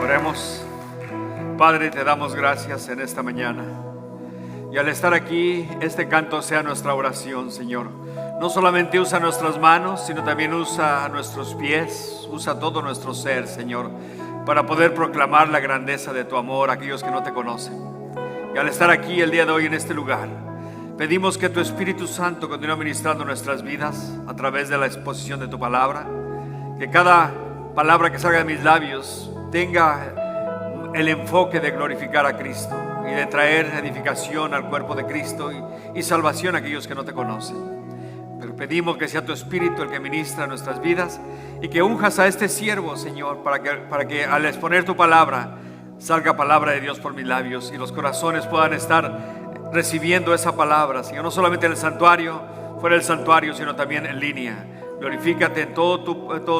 Oremos. Padre, te damos gracias en esta mañana. Y al estar aquí, este canto sea nuestra oración, Señor. No solamente usa nuestras manos, sino también usa nuestros pies, usa todo nuestro ser, Señor, para poder proclamar la grandeza de tu amor a aquellos que no te conocen. Y al estar aquí el día de hoy en este lugar, pedimos que tu Espíritu Santo continúe ministrando nuestras vidas a través de la exposición de tu palabra. Que cada palabra que salga de mis labios tenga el enfoque de glorificar a Cristo y de traer edificación al cuerpo de Cristo y salvación a aquellos que no te conocen. Pero pedimos que sea tu Espíritu el que ministra nuestras vidas y que unjas a este siervo, Señor, para que al exponer tu palabra salga palabra de Dios por mis labios y los corazones puedan estar recibiendo esa palabra, Señor, no solamente en el santuario, fuera del santuario, sino también en línea. Glorifícate en todo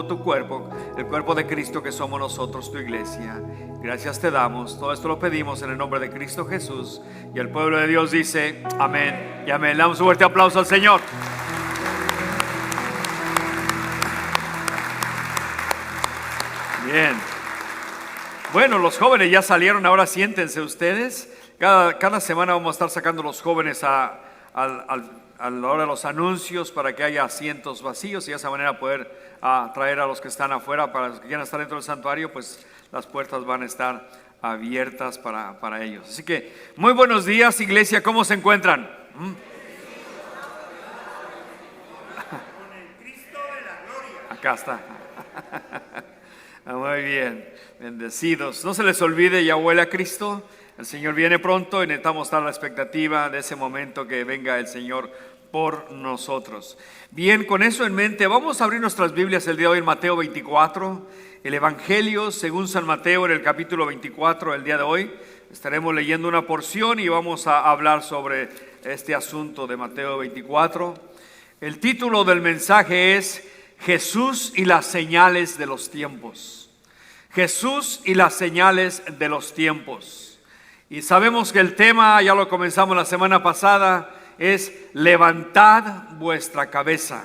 tu cuerpo, el cuerpo de Cristo que somos nosotros, tu iglesia. Gracias te damos, todo esto lo pedimos en el nombre de Cristo Jesús. Y el pueblo de Dios dice amén y amén. Le damos un fuerte aplauso al Señor. Bien. Bueno, los jóvenes ya salieron, ahora siéntense ustedes. Cada semana vamos a estar sacando los jóvenes a la hora de los anuncios para que haya asientos vacíos y de esa manera poder traer a los que están afuera. Para los que quieran estar dentro del santuario, pues las puertas van a estar abiertas para ellos. Así que muy buenos días, iglesia, ¿cómo se encuentran? Con el Cristo de la gloria. Acá está. Muy bien, bendecidos. No se les olvide, ya huele a Cristo. El Señor viene pronto y necesitamos estar a la expectativa de ese momento que venga el Señor por nosotros. Bien, con eso en mente, vamos a abrir nuestras Biblias el día de hoy en Mateo 24, el Evangelio según San Mateo en el capítulo 24 el día de hoy. Estaremos leyendo una porción y vamos a hablar sobre este asunto de Mateo 24. El título del mensaje es Jesús y las señales de los tiempos. Jesús y las señales de los tiempos. Y sabemos que el tema, ya lo comenzamos la semana pasada, es levantad vuestra cabeza.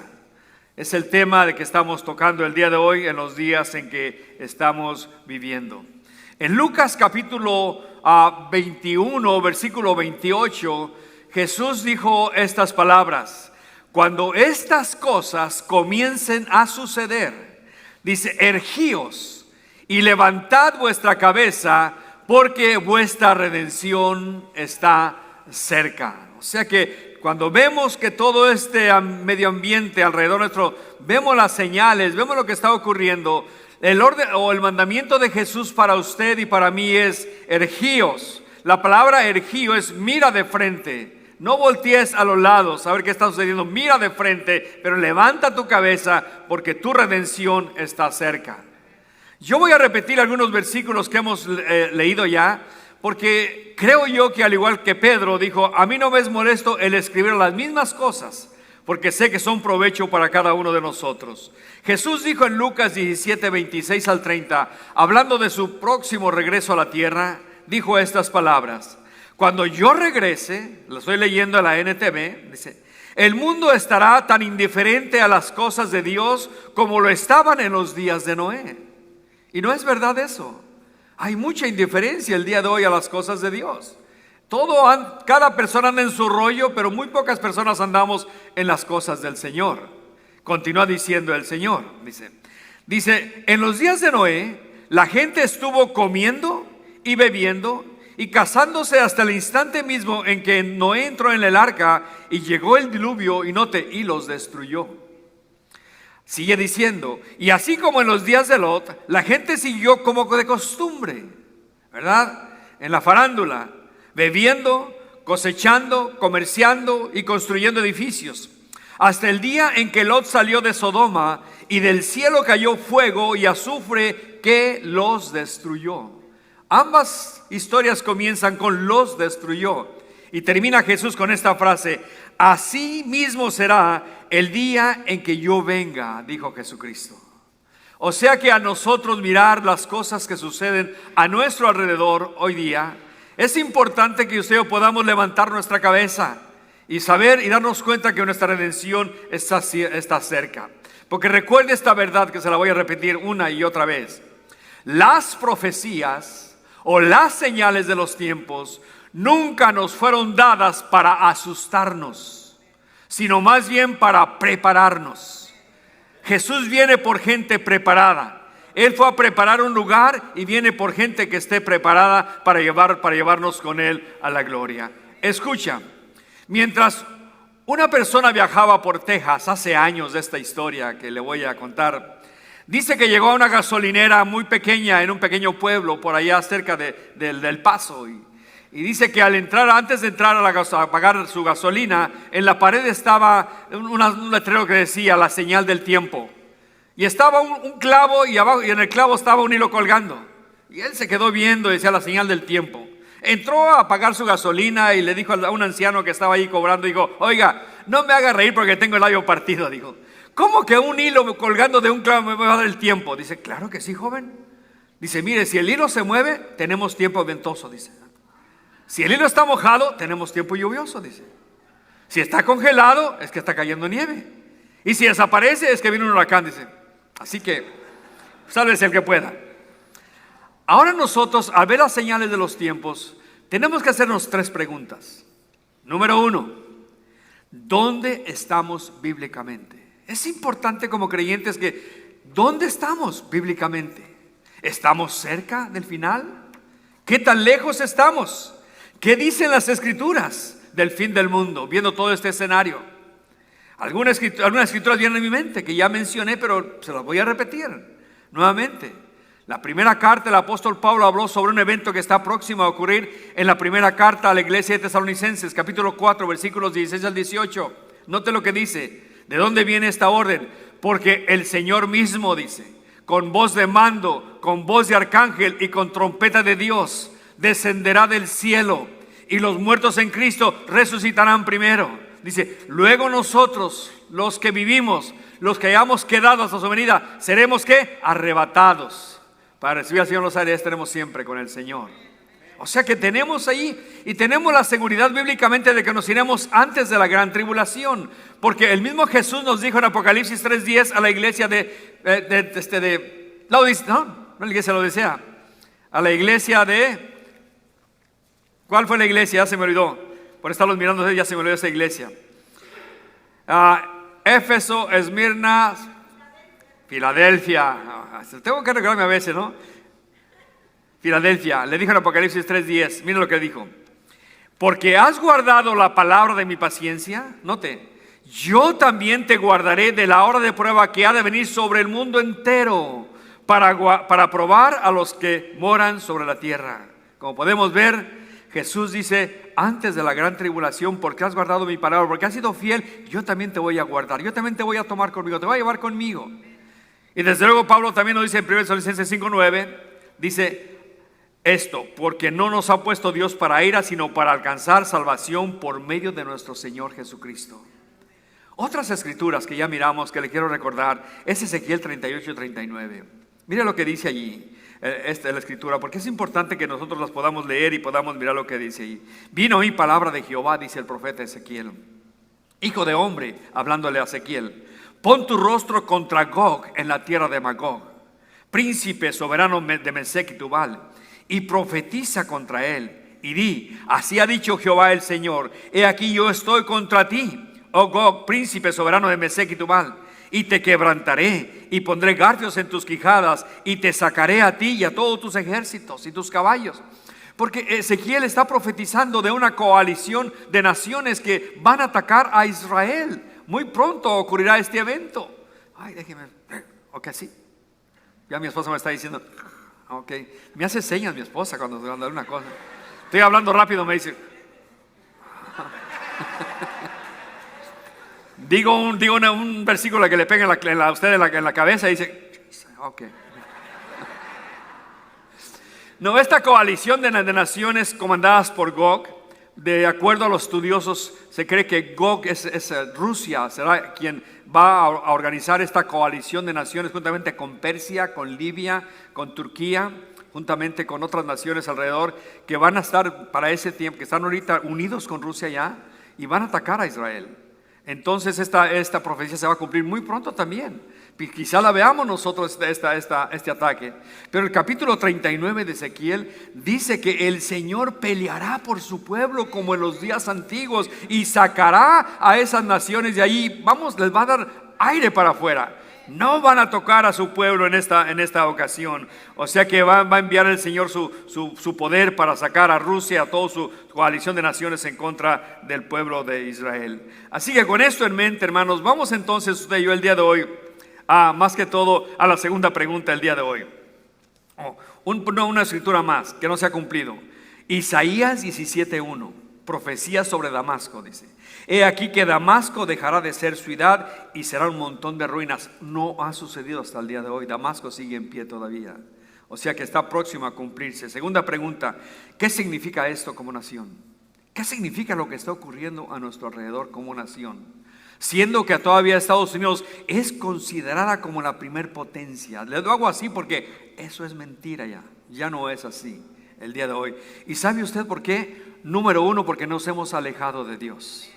Es el tema de que estamos tocando el día de hoy en los días en que estamos viviendo. En Lucas capítulo 21, versículo 28, Jesús dijo estas palabras: cuando estas cosas comiencen a suceder, dice, ergíos y levantad vuestra cabeza, porque vuestra redención está cerca. O sea que cuando vemos que todo este medio ambiente alrededor nuestro, vemos las señales, vemos lo que está ocurriendo, el orden o el mandamiento de Jesús para usted y para mí es ergíos. La palabra ergío es mira de frente. No voltees a los lados a ver qué está sucediendo. Mira de frente, pero levanta tu cabeza porque tu redención está cerca. Yo voy a repetir algunos versículos que hemos leído ya, porque creo yo que al igual que Pedro dijo, a mí no me es molesto el escribir las mismas cosas, porque sé que son provecho para cada uno de nosotros. Jesús dijo en Lucas 17, 26 al 30, hablando de su próximo regreso a la tierra, dijo estas palabras: cuando yo regrese, lo estoy leyendo en la NTV, dice, el mundo estará tan indiferente a las cosas de Dios como lo estaban en los días de Noé. Y no es verdad eso. Hay mucha indiferencia el día de hoy a las cosas de Dios. Cada persona anda en su rollo, pero muy pocas personas andamos en las cosas del Señor. Continúa diciendo el Señor, dice, en los días de Noé, la gente estuvo comiendo y bebiendo y casándose hasta el instante mismo en que Noé entró en el arca y llegó el diluvio y los destruyó. Sigue diciendo, y así como en los días de Lot, la gente siguió como de costumbre, ¿verdad? En la farándula, bebiendo, cosechando, comerciando y construyendo edificios. Hasta el día en que Lot salió de Sodoma y del cielo cayó fuego y azufre que los destruyó. Ambas historias comienzan con los destruyó. Y termina Jesús con esta frase: así mismo será el día en que yo venga, dijo Jesucristo. O sea que a nosotros mirar las cosas que suceden a nuestro alrededor hoy día, es importante que usted y yo podamos levantar nuestra cabeza y saber y darnos cuenta que nuestra redención está cerca. Porque recuerde esta verdad que se la voy a repetir una y otra vez. Las profecías o las señales de los tiempos nunca nos fueron dadas para asustarnos, sino más bien para prepararnos. Jesús viene por gente preparada. Él fue a preparar un lugar y viene por gente que esté preparada para llevarnos con Él a la gloria. Escucha, mientras una persona viajaba por Texas hace años de esta historia que le voy a contar, dice que llegó a una gasolinera muy pequeña en un pequeño pueblo por allá cerca del Paso y dice que antes de entrar a pagar su gasolina, en la pared estaba un letrero que decía la señal del tiempo. Y estaba un clavo y abajo, y en el clavo estaba un hilo colgando. Y él se quedó viendo y decía la señal del tiempo. Entró a pagar su gasolina y le dijo a un anciano que estaba ahí cobrando, dijo, oiga, no me haga reír porque tengo el labio partido. Dijo, ¿cómo que un hilo colgando de un clavo me va a dar el tiempo? Dice, claro que sí, joven. Dice, mire, si el hilo se mueve, tenemos tiempo ventoso, dice. Si el hilo está mojado, tenemos tiempo lluvioso, dice. Si está congelado, es que está cayendo nieve. Y si desaparece, es que viene un huracán, dice. Así que, sálvese el que pueda. Ahora nosotros, al ver las señales de los tiempos, tenemos que hacernos 3 preguntas. Número 1, ¿dónde estamos bíblicamente? Es importante como creyentes que, ¿dónde estamos bíblicamente? ¿Estamos cerca del final? ¿Qué tan lejos estamos? ¿Qué dicen las Escrituras del fin del mundo, viendo todo este escenario? Algunas escrituras vienen a mi mente que ya mencioné, pero se las voy a repetir nuevamente. La primera carta del apóstol Pablo habló sobre un evento que está próximo a ocurrir en la primera carta a la iglesia de Tesalonicenses, capítulo 4, versículos 16 al 18. Note lo que dice. ¿De dónde viene esta orden? Porque el Señor mismo dice, con voz de mando, con voz de arcángel y con trompeta de Dios, descenderá del cielo y los muertos en Cristo resucitarán primero. Dice, luego nosotros, los que vivimos, los que hayamos quedado hasta su venida, seremos ¿qué? Arrebatados. Para recibir al Señor en los aires estaremos siempre con el Señor. O sea que tenemos ahí y tenemos la seguridad bíblicamente de que nos iremos antes de la gran tribulación. Porque el mismo Jesús nos dijo en Apocalipsis 3:10 a la iglesia de Laodicea, no la iglesia de Laodicea, a la iglesia de... ¿Cuál fue la iglesia? Ya se me olvidó. Por estarlos mirando ya se me olvidó esa iglesia. Éfeso, Esmirna, Filadelfia. Tengo que recordarme a veces, ¿no? Filadelfia. Le dijo en Apocalipsis 3:10. Miren lo que dijo. Porque has guardado la palabra de mi paciencia. Note. Yo también te guardaré de la hora de prueba que ha de venir sobre el mundo entero para probar a los que moran sobre la tierra. Como podemos ver, Jesús dice, antes de la gran tribulación, porque has guardado mi palabra, porque has sido fiel, yo también te voy a guardar, yo también te voy a tomar conmigo, te voy a llevar conmigo. Y desde luego Pablo también nos dice en 1 Tesalonicenses 5:9, dice esto, porque no nos ha puesto Dios para ira, sino para alcanzar salvación por medio de nuestro Señor Jesucristo. Otras escrituras que ya miramos, que le quiero recordar, es Ezequiel 38:39. Mire lo que dice allí. La escritura, porque es importante que nosotros las podamos leer y podamos mirar lo que dice ahí. Vino mi palabra de Jehová, dice el profeta Ezequiel, hijo de hombre, hablándole a Ezequiel, pon tu rostro contra Gog en la tierra de Magog, príncipe soberano de Mesec y Tubal, y profetiza contra él, y di, así ha dicho Jehová el Señor, he aquí yo estoy contra ti, oh Gog, príncipe soberano de Mesec y Tubal, y te quebrantaré y pondré garfios en tus quijadas y te sacaré a ti y a todos tus ejércitos y tus caballos. Porque Ezequiel está profetizando de una coalición de naciones que van a atacar a Israel. Muy pronto ocurrirá este evento. Ay, déjeme, ok, sí. Ya mi esposa me está diciendo, ok. Me hace señas mi esposa cuando hay una cosa. Estoy hablando rápido, me dice. Digo un versículo que le pega a usted en la cabeza y dice, ok. No, esta coalición de naciones comandadas por Gog, de acuerdo a los estudiosos, se cree que Gog es Rusia, será quien va a organizar esta coalición de naciones juntamente con Persia, con Libia, con Turquía, juntamente con otras naciones alrededor que van a estar para ese tiempo, que están ahorita unidos con Rusia ya. y van a atacar a Israel. Entonces esta profecía se va a cumplir muy pronto también. Quizá la veamos nosotros este ataque. Pero el capítulo 39 de Ezequiel dice que el Señor peleará por su pueblo como en los días antiguos y sacará a esas naciones de ahí. Vamos, les va a dar aire para afuera. No van a tocar a su pueblo en esta ocasión. O sea que va a enviar el Señor su poder para sacar a Rusia, a toda su coalición de naciones en contra del pueblo de Israel. Así que con esto en mente, hermanos, vamos entonces usted y yo el día de hoy, más que todo, a la segunda pregunta el día de hoy. Una escritura más que no se ha cumplido. Isaías 17:1, profecía sobre Damasco, dice: he aquí que Damasco dejará de ser ciudad y será un montón de ruinas. No ha sucedido hasta el día de hoy. Damasco sigue en pie todavía. O sea que está próximo a cumplirse. Segunda pregunta: ¿qué significa esto como nación? ¿Qué significa lo que está ocurriendo a nuestro alrededor como nación? Siendo que todavía Estados Unidos es considerada como la primer potencia. Le lo hago así porque eso es mentira ya no es así el día de hoy. ¿Y sabe usted por qué? Número uno, porque nos hemos alejado de Dios.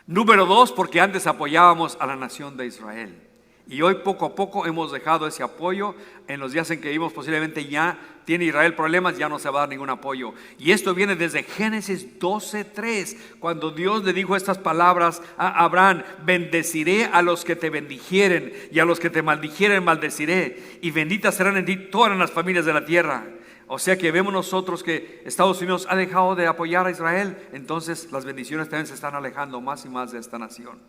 Número dos, porque antes apoyábamos a la nación de Israel. Y hoy poco a poco hemos dejado ese apoyo. En los días en que vivimos posiblemente ya tiene Israel problemas, ya no se va a dar ningún apoyo. Y esto viene desde Génesis 12:3, cuando Dios le dijo estas palabras a Abraham: bendeciré a los que te bendijeren y a los que te maldijeren maldeciré, y benditas serán en ti todas las familias de la tierra. O sea que vemos nosotros que Estados Unidos ha dejado de apoyar a Israel, entonces las bendiciones también se están alejando más y más de esta nación.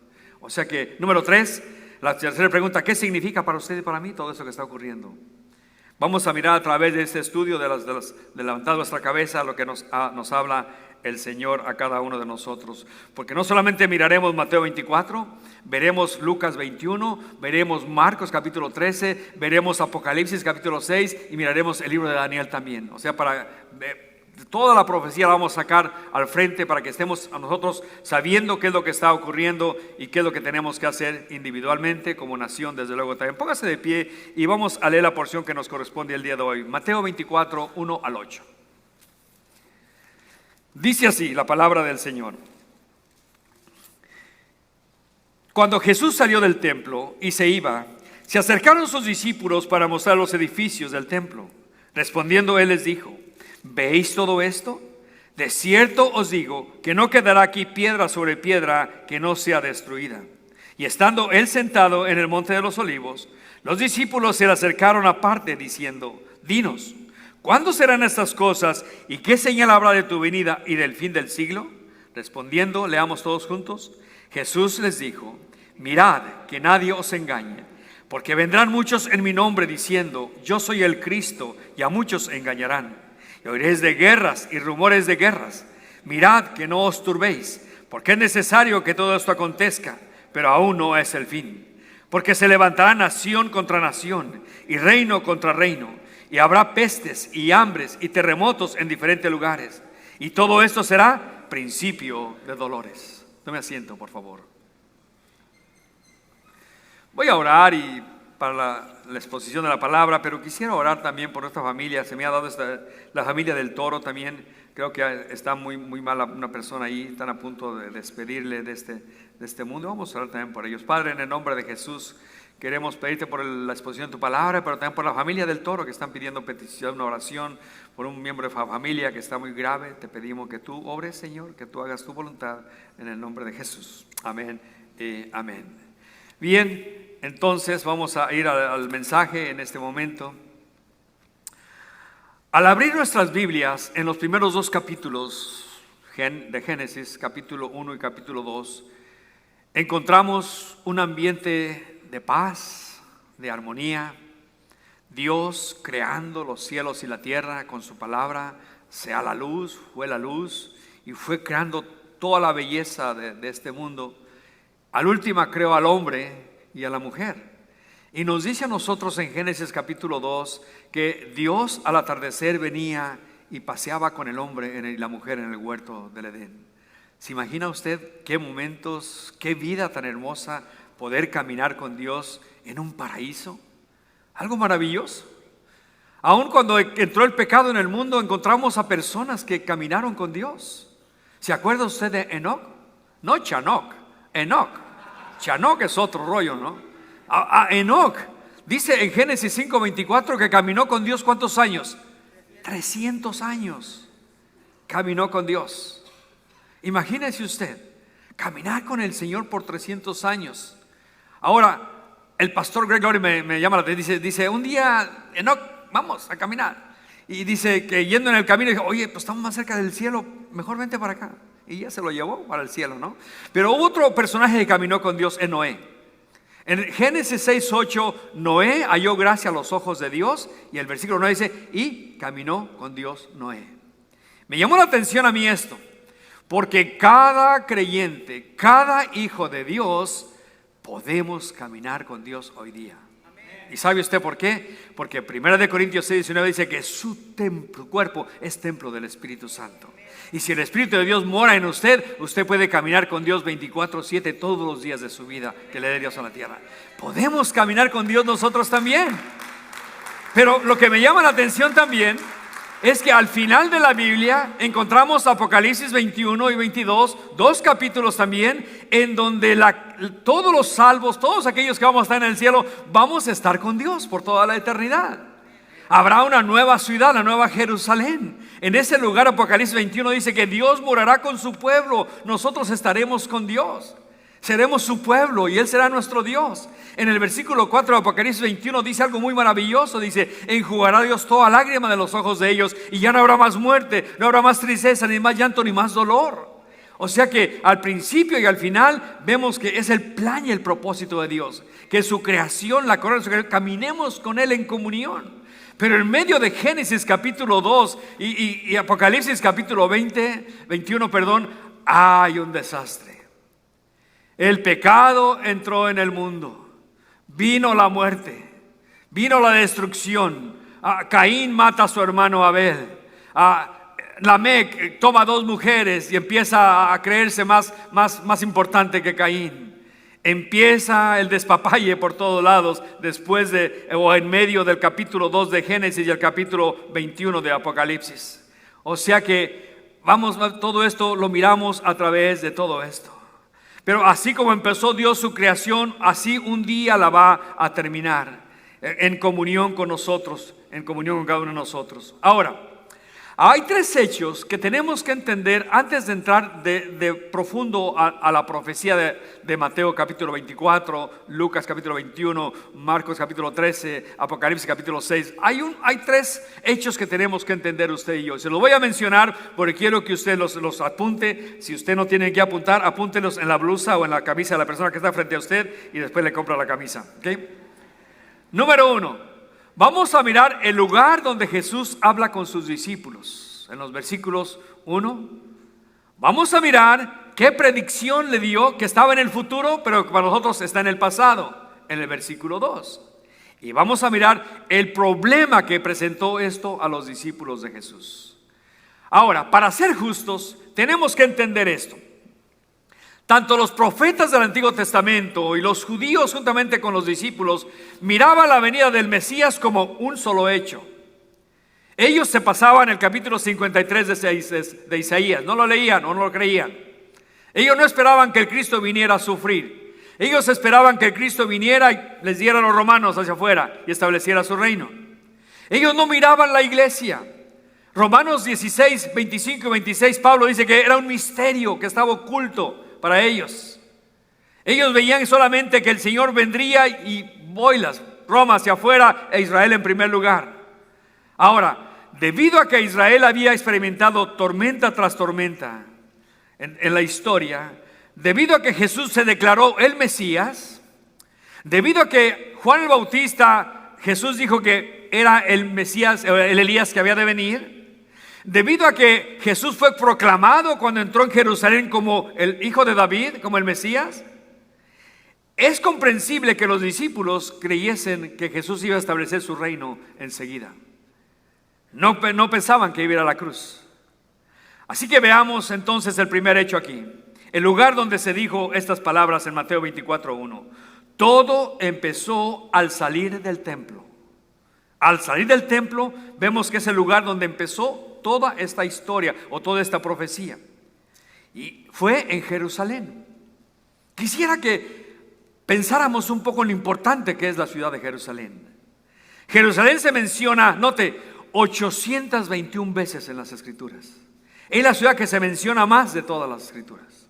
O sea que, número 3, la tercera pregunta: ¿qué significa para usted y para mí todo eso que está ocurriendo? Vamos a mirar a través de este estudio de levantar nuestra cabeza lo que nos habla el Señor a cada uno de nosotros. Porque no solamente miraremos Mateo 24, veremos Lucas 21, veremos Marcos capítulo 13, veremos Apocalipsis capítulo 6 y miraremos el libro de Daniel también. O sea, toda la profecía la vamos a sacar al frente para que estemos a nosotros sabiendo qué es lo que está ocurriendo y qué es lo que tenemos que hacer individualmente como nación, desde luego también. Póngase de pie y vamos a leer la porción que nos corresponde el día de hoy. Mateo 24, 1 al 8. Dice así la palabra del Señor: cuando Jesús salió del templo y se iba, se acercaron sus discípulos para mostrar los edificios del templo. Respondiendo él les dijo: ¿veis todo esto? De cierto os digo que no quedará aquí piedra sobre piedra que no sea destruida. Y estando él sentado en el monte de los olivos, los discípulos se le acercaron aparte diciendo: dinos, ¿cuándo serán estas cosas y qué señal habrá de tu venida y del fin del siglo? Respondiendo, leamos todos juntos: Jesús les dijo: mirad que nadie os engañe, porque vendrán muchos en mi nombre diciendo: yo soy el Cristo, y a muchos engañarán. Y oiréis de guerras y rumores de guerras. Mirad que no os turbéis, porque es necesario que todo esto acontezca, pero aún no es el fin. Porque se levantará nación contra nación y reino contra reino, y habrá pestes y hambres y terremotos en diferentes lugares. Y todo esto será principio de dolores. Tome asiento, por favor. Voy a orar para la exposición de la palabra, pero quisiera orar también por nuestra familia. Se me ha dado la familia del Toro también. Creo que está muy mala una persona ahí. Están a punto de despedirle de este mundo. Vamos a orar también por ellos. Padre, en el nombre de Jesús, queremos pedirte por la exposición de tu palabra, pero también por la familia del Toro que están pidiendo petición, una oración por un miembro de la familia que está muy grave. Te pedimos que tú obres, Señor, que tú hagas tu voluntad en el nombre de Jesús. Amén y amén. Bien, entonces vamos a ir al mensaje en este momento. Al abrir nuestras Biblias en los primeros 2 capítulos de Génesis, capítulo 1 y capítulo 2, encontramos un ambiente de paz, de armonía. Dios creando los cielos y la tierra con su palabra: sea la luz, fue la luz, y fue creando toda la belleza de este mundo. Al último creó al hombre y a la mujer. Y nos dice a nosotros en Génesis capítulo 2 que Dios al atardecer venía y paseaba con el hombre y la mujer en el huerto del Edén. ¿Se imagina usted qué momentos, qué vida tan hermosa poder caminar con Dios en un paraíso? Algo maravilloso. Aun cuando entró el pecado en el mundo, encontramos a personas que caminaron con Dios. ¿Se acuerda usted de Enoc? no Chanoc, Enoc. Chanoc es otro rollo, ¿no? Enoc dice en Génesis 5:24 que caminó con Dios ¿cuántos años? 300 años caminó con Dios. Imagínese usted, caminar con el Señor por 300 años. Ahora, el pastor Greg Laurie me llama la atención, dice, un día, Enoc, vamos a caminar. Y dice que yendo en el camino, dijo, oye, pues estamos más cerca del cielo, mejor vente para acá. Y ya se lo llevó para el cielo, ¿no? Pero hubo otro personaje que caminó con Dios, en Noé. En Génesis 6:8, Noé halló gracia a los ojos de Dios. Y el versículo 9 dice, y caminó con Dios Noé. Me llamó la atención a mí esto, porque cada creyente, cada hijo de Dios, podemos caminar con Dios hoy día. ¿Y sabe usted por qué? Porque 1 Corintios 6:19 dice que su templo, cuerpo es templo del Espíritu Santo. Y si el Espíritu de Dios mora en usted, usted puede caminar con Dios 24/7 todos los días de su vida que le dé Dios a la tierra. Podemos caminar con Dios nosotros también. Pero lo que me llama la atención también es que al final de la Biblia encontramos Apocalipsis 21 y 22, dos capítulos también, en donde todos los salvos, todos aquellos que vamos a estar en el cielo, vamos a estar con Dios por toda la eternidad. Habrá una nueva ciudad, la nueva Jerusalén. En ese lugar Apocalipsis 21 dice que Dios morará con su pueblo. Nosotros estaremos con Dios. Seremos su pueblo y Él será nuestro Dios. En el versículo 4 de Apocalipsis 21 dice algo muy maravilloso. Dice, enjugará Dios toda lágrima de los ojos de ellos y ya no habrá más muerte, no habrá más tristeza, ni más llanto, ni más dolor. O sea que al principio y al final vemos que es el plan y el propósito de Dios. Que su creación, la corona de su creación, caminemos con Él en comunión. Pero en medio de Génesis capítulo 2 y Apocalipsis capítulo 21, hay un desastre. El pecado entró en el mundo, vino la muerte, vino la destrucción. Caín mata a su hermano Abel. Lamec toma 2 mujeres y empieza a creerse más importante que Caín. Empieza el despapalle por todos lados después o en medio del capítulo 2 de Génesis y el capítulo 21 de Apocalipsis. O sea que todo esto lo miramos a través de todo esto. Pero así como empezó Dios su creación, así un día la va a terminar en comunión con nosotros, en comunión con cada uno de nosotros. Ahora, hay 3 hechos que tenemos que entender antes de entrar de profundo a la profecía de Mateo capítulo 24, Lucas capítulo 21, Marcos capítulo 13, Apocalipsis capítulo 6. Hay 3 hechos que tenemos que entender usted y yo. Se los voy a mencionar porque quiero que usted los apunte. Si usted no tiene que apuntar, apúntelos en la blusa o en la camisa de la persona que está frente a usted y después le compra la camisa. ¿Okay? Número 1. Vamos a mirar el lugar donde Jesús habla con sus discípulos. En los versículos 1. Vamos a mirar qué predicción le dio que estaba en el futuro, pero que para nosotros está en el pasado. En el versículo 2. Y vamos a mirar el problema que presentó esto a los discípulos de Jesús. Ahora, para ser justos, tenemos que entender esto. Tanto los profetas del Antiguo Testamento y los judíos juntamente con los discípulos miraban la venida del Mesías como un solo hecho. Ellos se pasaban el capítulo 53 de Isaías, no lo leían o no lo creían. Ellos no esperaban que el Cristo viniera a sufrir. Ellos esperaban que el Cristo viniera y les diera a los romanos hacia afuera y estableciera su reino. Ellos no miraban la iglesia. Romanos 16, 25 y 26, Pablo dice que era un misterio que estaba oculto para ellos. Ellos veían solamente que el Señor vendría y boilas, Roma hacia afuera e Israel en primer lugar. Ahora, debido a que Israel había experimentado tormenta tras tormenta en la historia, debido a que Jesús se declaró el Mesías, debido a que Juan el Bautista, Jesús dijo que era el Mesías, el Elías que había de venir, debido a que Jesús fue proclamado cuando entró en Jerusalén como el hijo de David, como el Mesías, es comprensible que los discípulos creyesen que Jesús iba a establecer su reino enseguida. No pensaban que iba a ir a la cruz. Así que veamos entonces el primer hecho aquí. El lugar donde se dijo estas palabras en Mateo 24:1. Todo empezó al salir del templo. Al salir del templo vemos que es el lugar donde empezó toda esta historia o toda esta profecía. Y fue en Jerusalén. Quisiera que pensáramos un poco en lo importante que es la ciudad de Jerusalén. Jerusalén se menciona, note, 821 veces en las Escrituras. Es la ciudad que se menciona más de todas las Escrituras.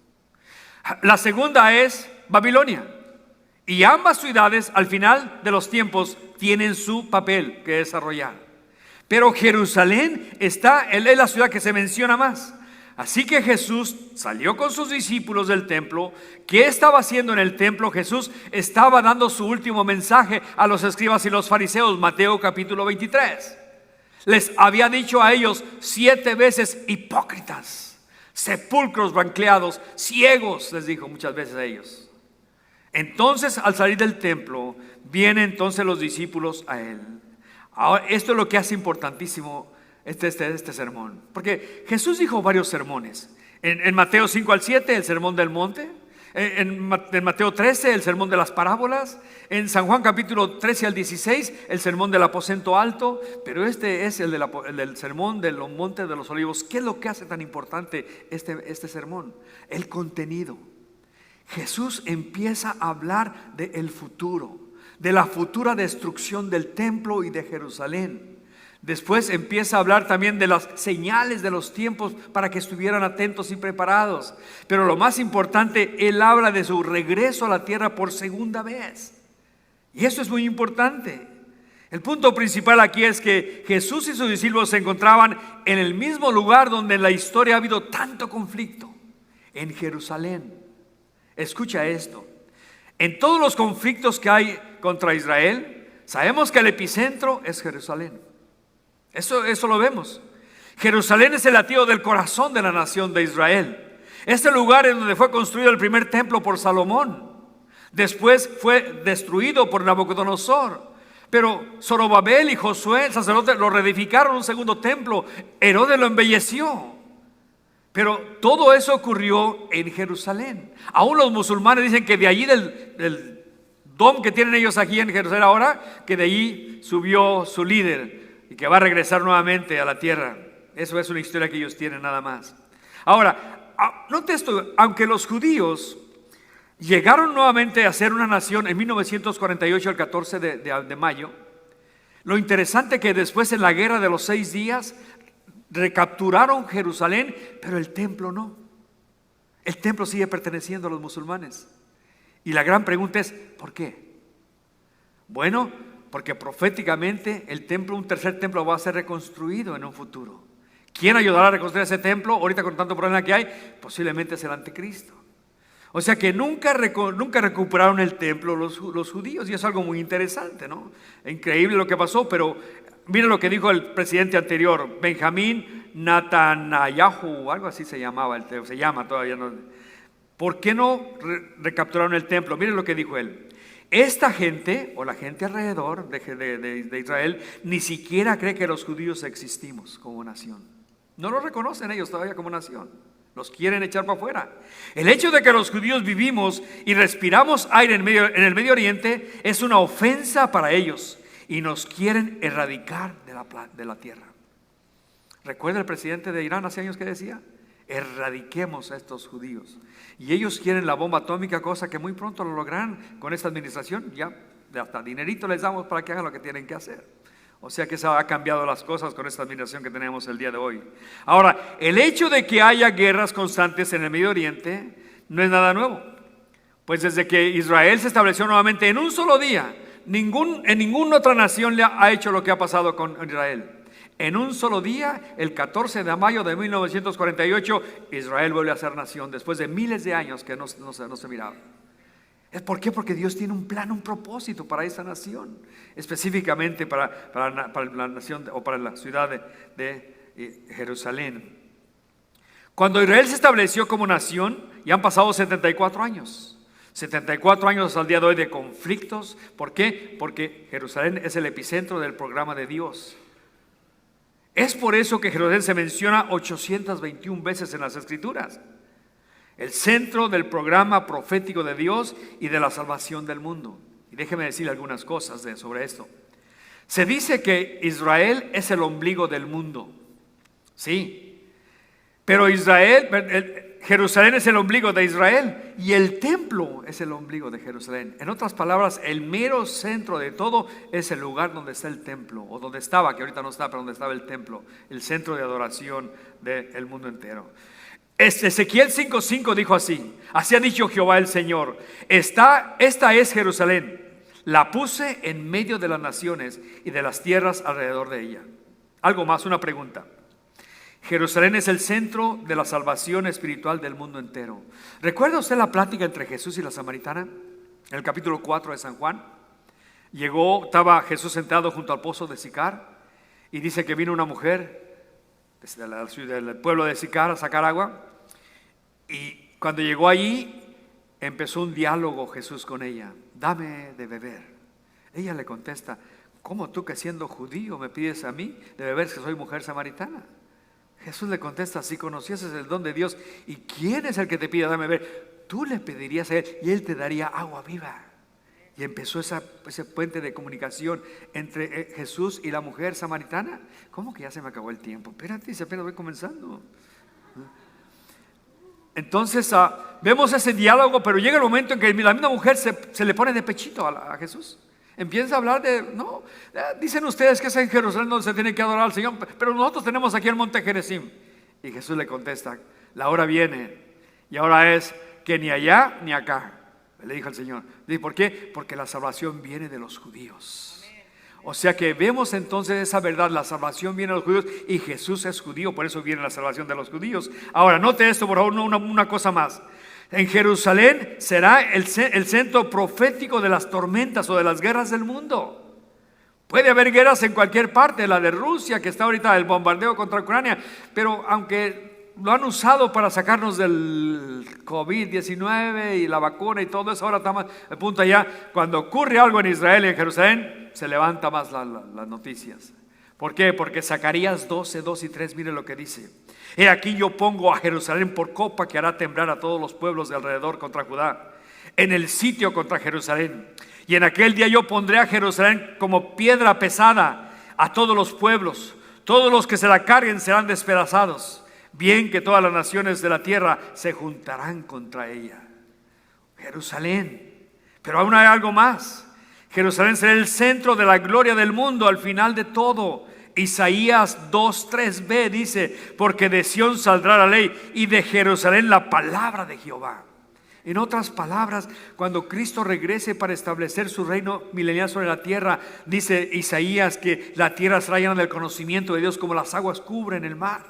La segunda es Babilonia. Y ambas ciudades al final de los tiempos tienen su papel que desarrollar. Pero Jerusalén es la ciudad que se menciona más. Así que Jesús salió con sus discípulos del templo. ¿Qué estaba haciendo en el templo? Jesús estaba dando su último mensaje a los escribas y los fariseos. Mateo capítulo 23. Les había dicho a ellos 7 veces: hipócritas, sepulcros blanqueados, ciegos, les dijo muchas veces a ellos. Entonces, al salir del templo, vienen entonces los discípulos a él. Ahora, esto es lo que hace importantísimo este sermón, porque Jesús dijo varios sermones. En Mateo 5 al 7, el sermón del monte. En Mateo 13, el sermón de las parábolas. En San Juan capítulo 13 al 16, el sermón del aposento alto. Pero este es el del sermón del monte de los olivos. ¿Qué es lo que hace tan importante este sermón? El contenido. Jesús empieza a hablar del futuro, de la futura destrucción del templo y de Jerusalén. Después empieza a hablar también de las señales de los tiempos para que estuvieran atentos y preparados. Pero lo más importante, Él habla de su regreso a la tierra por segunda vez. Y eso es muy importante. El punto principal aquí es que Jesús y sus discípulos se encontraban en el mismo lugar donde en la historia ha habido tanto conflicto, en Jerusalén. Escucha esto. En todos los conflictos que hay contra Israel, sabemos que el epicentro es Jerusalén. Eso lo vemos. Jerusalén es el latido del corazón de la nación de Israel. Este lugar en donde fue construido el primer templo por Salomón. Después fue destruido por Nabucodonosor. Pero Zorobabel y Josué, el sacerdote, lo reedificaron un segundo templo. Herodes lo embelleció. Pero todo eso ocurrió en Jerusalén. Aún los musulmanes dicen que de allí del dom que tienen ellos aquí en Jerusalén ahora, que de allí subió su líder y que va a regresar nuevamente a la tierra. Eso es una historia que ellos tienen nada más. Ahora, note esto, aunque los judíos llegaron nuevamente a ser una nación en 1948, el 14 de mayo, lo interesante que después en la guerra de los 6 días, recapturaron Jerusalén, pero el templo no. El templo sigue perteneciendo a los musulmanes. Y la gran pregunta es, ¿por qué? Bueno, porque proféticamente el templo, un tercer templo, va a ser reconstruido en un futuro. ¿Quién ayudará a reconstruir ese templo? Ahorita con tanto problema que hay, posiblemente es el anticristo. O sea que nunca recuperaron el templo los judíos, y es algo muy interesante, ¿no? Increíble lo que pasó, pero miren lo que dijo el presidente anterior, Benjamín Netanyahu, algo así se llama todavía. ¿No? ¿Por qué no recapturaron el templo? Miren lo que dijo él. Esta gente, o la gente alrededor de Israel, ni siquiera cree que los judíos existimos como nación. No lo reconocen ellos todavía como nación. Los quieren echar para afuera. El hecho de que los judíos vivimos y respiramos aire en el Medio Oriente es una ofensa para ellos y nos quieren erradicar de la tierra. ¿Recuerda el presidente de Irán hace años que decía? Erradiquemos a estos judíos. Y ellos quieren la bomba atómica, cosa que muy pronto lo lograrán con esta administración. Ya hasta dinerito les damos para que hagan lo que tienen que hacer. O sea que se han cambiado las cosas con esta administración que tenemos el día de hoy. Ahora, el hecho de que haya guerras constantes en el Medio Oriente no es nada nuevo. Pues desde que Israel se estableció nuevamente en un solo día, en ninguna otra nación le ha hecho lo que ha pasado con Israel. En un solo día, el 14 de mayo de 1948, Israel vuelve a ser nación después de miles de años que no se miraba. ¿Por qué? Porque Dios tiene un plan, un propósito para esa nación, específicamente para la nación o para la ciudad de Jerusalén. Cuando Israel se estableció como nación, ya han pasado 74 años. 74 años al día de hoy de conflictos. ¿Por qué? Porque Jerusalén es el epicentro del programa de Dios. Es por eso que Jerusalén se menciona 821 veces en las Escrituras. El centro del programa profético de Dios y de la salvación del mundo. Y déjeme decirle algunas cosas sobre esto. Se dice que Israel es el ombligo del mundo. Sí. Pero Jerusalén es el ombligo de Israel y el templo es el ombligo de Jerusalén. En otras palabras, el mero centro de todo es el lugar donde está el templo, o donde estaba, que ahorita no está, pero donde estaba el templo, el centro de adoración del mundo entero. Ezequiel 5:5 dijo así: así ha dicho Jehová el Señor, esta es Jerusalén, la puse en medio de las naciones y de las tierras alrededor de ella. Algo más, una pregunta. Jerusalén es el centro de la salvación espiritual del mundo entero. ¿Recuerda usted la plática entre Jesús y la samaritana? En el capítulo 4 de San Juan. Estaba Jesús sentado junto al pozo de Sicar, y dice que vino una mujer del pueblo de Sicar a sacar agua, y cuando llegó allí empezó un diálogo Jesús con ella. Dame de beber. Ella le contesta: ¿cómo tú, que siendo judío, me pides a mí de beber si soy mujer samaritana? Jesús le contesta: si conocieses el don de Dios y quién es el que te pide dame beber, tú le pedirías a él y él te daría agua viva. Y empezó ese puente de comunicación entre Jesús y la mujer samaritana. ¿Cómo que ya se me acabó el tiempo? Espérate, si apenas voy comenzando. Entonces vemos ese diálogo, pero llega el momento en que la misma mujer se le pone de pechito a Jesús. Empieza a hablar dicen ustedes que es en Jerusalén donde se tiene que adorar al Señor, pero nosotros tenemos aquí el monte Gerizim. Y Jesús le contesta: la hora viene y ahora es que ni allá ni acá. Le dijo el Señor. ¿Y por qué? Porque la salvación viene de los judíos. O sea que vemos entonces esa verdad: la salvación viene de los judíos y Jesús es judío, por eso viene la salvación de los judíos. Ahora, note esto, por favor, una cosa más. En Jerusalén será el centro profético de las tormentas o de las guerras del mundo. Puede haber guerras en cualquier parte, la de Rusia, que está ahorita el bombardeo contra Ucrania, pero aunque lo han usado para sacarnos del COVID-19 y la vacuna y todo eso, ahora estamos al punto allá, cuando ocurre algo en Israel y en Jerusalén, se levanta más las noticias. ¿Por qué? Porque Zacarías 12:2 y 3, mire lo que dice: he aquí yo pongo a Jerusalén por copa que hará temblar a todos los pueblos de alrededor contra Judá, en el sitio contra Jerusalén. Y en aquel día yo pondré a Jerusalén como piedra pesada a todos los pueblos. Todos los que se la carguen serán despedazados. Bien que todas las naciones de la tierra se juntarán contra ella. Jerusalén. Pero aún hay algo más. Jerusalén será el centro de la gloria del mundo al final de todo. Isaías 2:3b dice: porque de Sión saldrá la ley y de Jerusalén la palabra de Jehová. En otras palabras, cuando Cristo regrese para establecer su reino milenial sobre la tierra, dice Isaías que la tierra será llena del conocimiento de Dios como las aguas cubren el mar.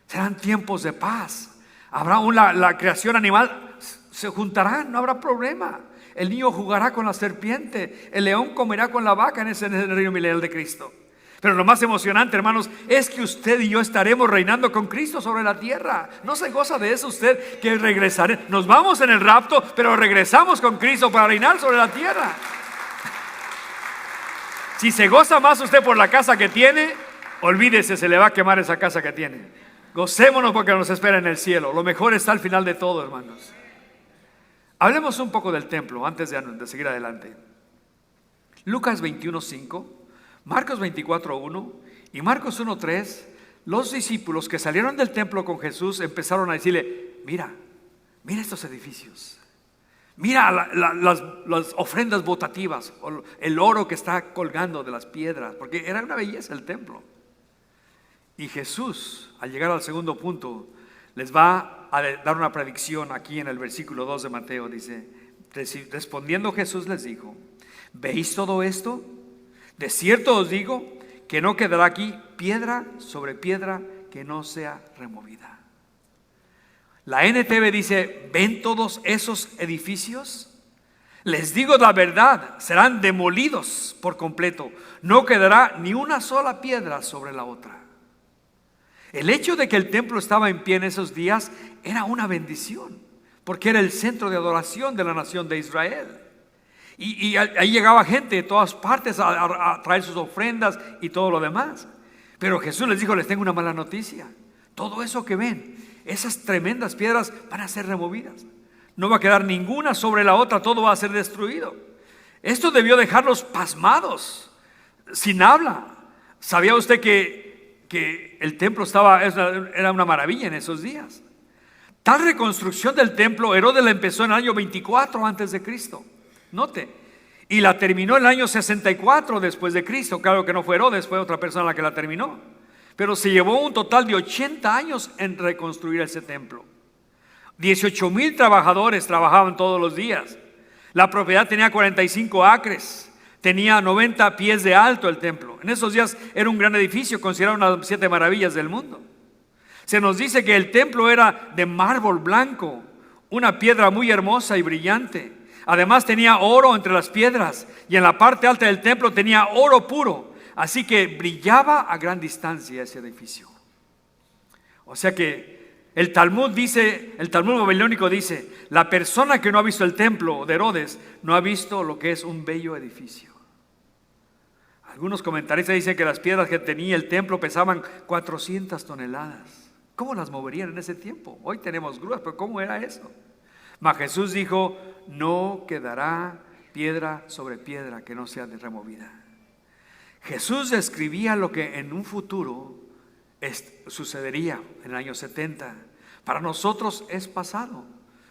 Serán tiempos de paz. Habrá la creación animal, se juntarán, no habrá problema. El niño jugará con la serpiente, el león comerá con la vaca en ese reino milenial de Cristo. Pero lo más emocionante, hermanos, es que usted y yo estaremos reinando con Cristo sobre la tierra. ¿No se goza de eso usted? Que regresaré, nos vamos en el rapto, pero regresamos con Cristo para reinar sobre la tierra. Si se goza más usted por la casa que tiene, olvídese, se le va a quemar esa casa que tiene. Gocémonos porque nos espera en el cielo. Lo mejor está al final de todo, hermanos. Hablemos un poco del templo antes de seguir adelante. Lucas 21:5, Marcos 24:1 y Marcos 1:3. Los discípulos que salieron del templo con Jesús empezaron a decirle: mira estos edificios, mira las ofrendas votativas, el oro que está colgando de las piedras, porque era una belleza el templo. Y Jesús, al llegar al segundo punto, les va a dar una predicción aquí en el versículo 2 de Mateo. Dice: respondiendo Jesús les dijo: ¿veis todo esto? De cierto os digo que no quedará aquí piedra sobre piedra que no sea removida. La NTV dice: ¿ven todos esos edificios? Les digo la verdad, serán demolidos por completo. No quedará ni una sola piedra sobre la otra. El hecho de que el templo estaba en pie en esos días era una bendición, porque era el centro de adoración de la nación de Israel. Y ahí llegaba gente de todas partes a traer sus ofrendas y todo lo demás. Pero Jesús les dijo: les tengo una mala noticia. Todo eso que ven, esas tremendas piedras van a ser removidas. No va a quedar ninguna sobre la otra, todo va a ser destruido. Esto debió dejarlos pasmados, sin habla. ¿Sabía usted que el templo era una maravilla en esos días? Tal reconstrucción del templo, Herodes la empezó en el año 24 antes de Cristo. Note. Y la terminó en el año 64 después de Cristo. Claro que no fue Herodes, fue otra persona la que la terminó. Pero se llevó un total de 80 años en reconstruir ese templo. 18,000 trabajadores trabajaban todos los días. La propiedad tenía 45 acres. Tenía 90 pies de alto el templo. En esos días era un gran edificio, considerado una de las 7 maravillas del mundo. Se nos dice que el templo era de mármol blanco, una piedra muy hermosa y brillante. Además tenía oro entre las piedras y en la parte alta del templo tenía oro puro. Así que brillaba a gran distancia ese edificio. O sea que el Talmud babilónico dice, la persona que no ha visto el templo de Herodes no ha visto lo que es un bello edificio. Algunos comentaristas dicen que las piedras que tenía el templo pesaban 400 toneladas. ¿Cómo las moverían en ese tiempo? Hoy tenemos grúas, pero ¿cómo era eso? Mas Jesús dijo, no quedará piedra sobre piedra que no sea removida. Jesús describía lo que en un futuro sucedería en el año 70. Para nosotros es pasado.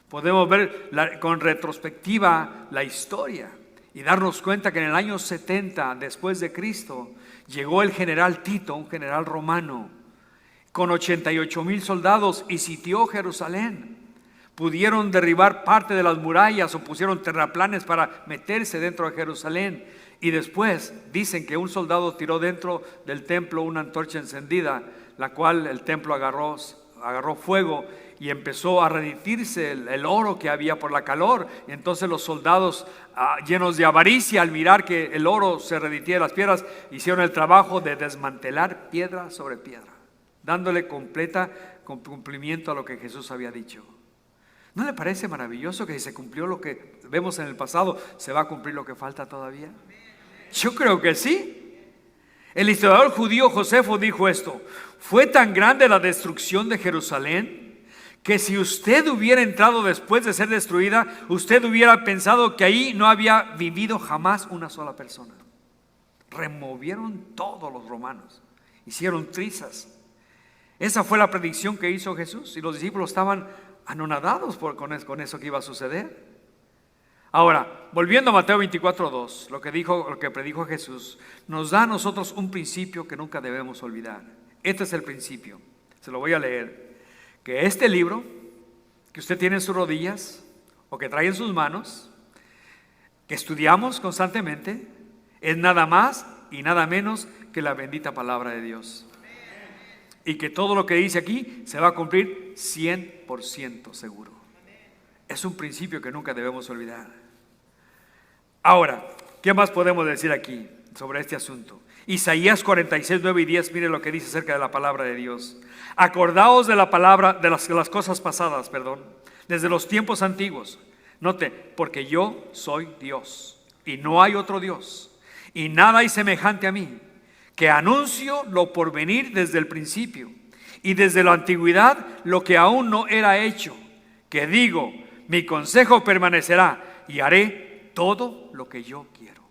Podemos ver con retrospectiva la historia y darnos cuenta que en el año 70 después de Cristo llegó el general Tito, un general romano, con 88,000 soldados y sitió Jerusalén. Pudieron derribar parte de las murallas o pusieron terraplanes para meterse dentro de Jerusalén. Y después dicen que un soldado tiró dentro del templo una antorcha encendida, la cual el templo agarró fuego y empezó a derretirse el oro que había por la calor. Y entonces los soldados, llenos de avaricia, al mirar que el oro se derretía de las piedras, hicieron el trabajo de desmantelar piedra sobre piedra, dándole cumplimiento a lo que Jesús había dicho. ¿No le parece maravilloso que si se cumplió lo que vemos en el pasado, se va a cumplir lo que falta todavía? Yo creo que sí. El historiador judío Josefo dijo esto: fue tan grande la destrucción de Jerusalén que si usted hubiera entrado después de ser destruida, usted hubiera pensado que ahí no había vivido jamás una sola persona. Removieron todos los romanos, hicieron trizas. Esa fue la predicción que hizo Jesús y los discípulos estaban anonadados con eso que iba a suceder. Ahora, volviendo a Mateo 24:2, lo que predijo Jesús, nos da a nosotros un principio que nunca debemos olvidar. Este es el principio, se lo voy a leer. Que este libro que usted tiene en sus rodillas o que trae en sus manos, que estudiamos constantemente, es nada más y nada menos que la bendita palabra de Dios. Y que todo lo que dice aquí se va a cumplir 100% seguro. Es un principio que nunca debemos olvidar. Ahora, ¿qué más podemos decir aquí sobre este asunto? Isaías 46, 9 y 10, mire lo que dice acerca de la palabra de Dios. Acordaos de la palabra, de las cosas pasadas, desde los tiempos antiguos. Note, porque yo soy Dios y no hay otro Dios, y nada hay semejante a mí, que anuncio lo por venir desde el principio y desde la antigüedad lo que aún no era hecho, que digo, mi consejo permanecerá y haré todo lo que yo quiero.